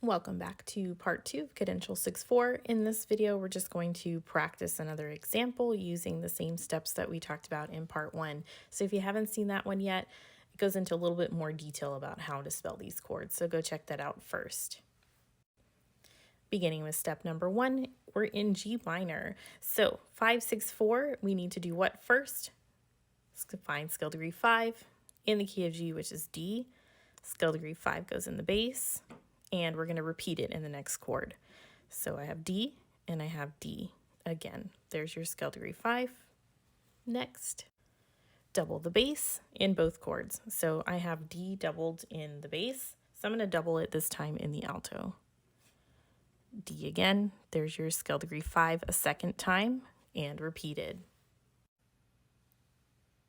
Welcome back to part 2 of cadential 6-4. In this video, we're just going to practice another example using the same steps that we talked about in part 1. So if you haven't seen that one yet, it goes into a little bit more detail about how to spell these chords. So go check that out first. Beginning with step number 1, we're in G minor. So 5, 6, 4, we need to do what first? Find scale degree 5 in the key of G, which is D. Scale degree 5 goes in the bass. And we're going to repeat it in the next chord. So I have D and I have D again. There's your scale degree 5. Next, double the bass in both chords. So I have D doubled in the bass. So I'm going to double it this time in the alto. D again. There's your scale degree 5 a second time and repeated.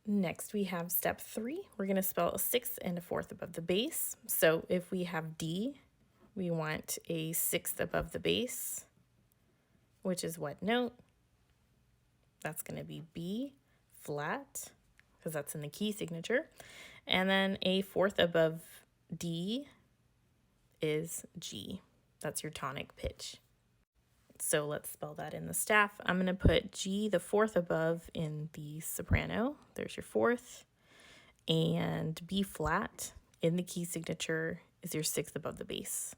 Next, we have step 3. We're going to spell a 6th and a 4th above the bass. So if we have D, we want a 6th above the bass, which is what note? That's going to be B flat, because that's in the key signature. And then a 4th above D is G. That's your tonic pitch. So let's spell that in the staff. I'm going to put G, the 4th above, in the soprano. There's your 4th. And B flat in the key signature is your 6th above the bass.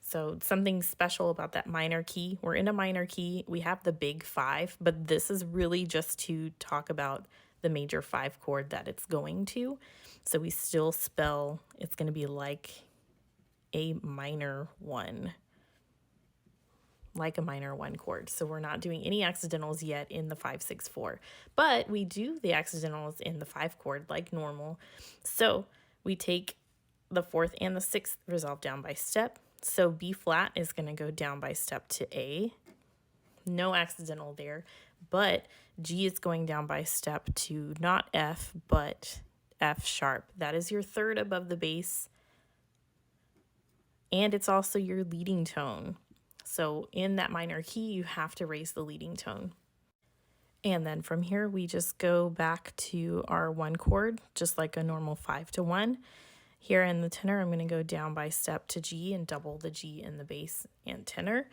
So something special about that minor key. We're in a minor key. We have the big 5, but this is really just to talk about the major 5 chord that it's going to. So we still spell, it's going to be like a minor 1. Like a minor 1 chord. So we're not doing any accidentals yet in the 5, 6, 4. But we do the accidentals in the 5 chord like normal. So we take the 4th and the 6th resolved down by step. So B flat is going to go down by step to A. No accidental there. But G is going down by step to not F, but F sharp. That is your 3rd above the bass. And it's also your leading tone. So in that minor key, you have to raise the leading tone. And then from here, we just go back to our 1 chord, just like a normal 5 to 1. Here in the tenor, I'm going to go down by step to G and double the G in the bass and tenor.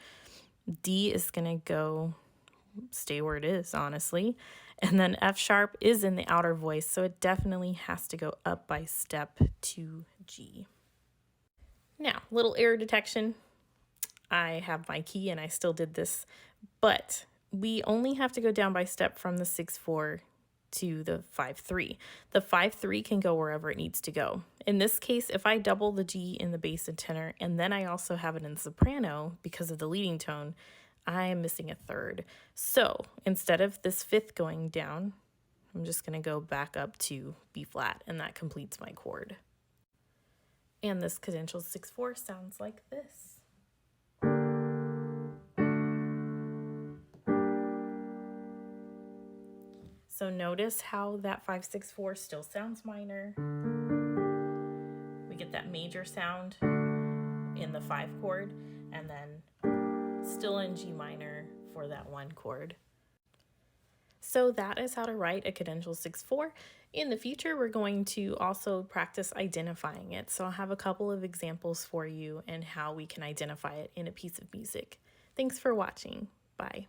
D is going to go, stay where it is, honestly. And then F sharp is in the outer voice, so it definitely has to go up by step to G. Now, little error detection. I have my key and I still did this, but we only have to go down by step from the 6-4 to the 5-3. The 5-3 can go wherever it needs to go. In this case, if I double the G in the bass and tenor, and then I also have it in soprano because of the leading tone, I am missing a 3rd. So instead of this 5th going down, I'm just going to go back up to B flat, and that completes my chord. And this cadential 6-4 sounds like this. So notice how that 5, 6, 4 still sounds minor. We get that major sound in the 5 chord, and then still in G minor for that 1 chord. So that is how to write a cadential 6-4. In the future, we're going to also practice identifying it. So I'll have a couple of examples for you and how we can identify it in a piece of music. Thanks for watching. Bye.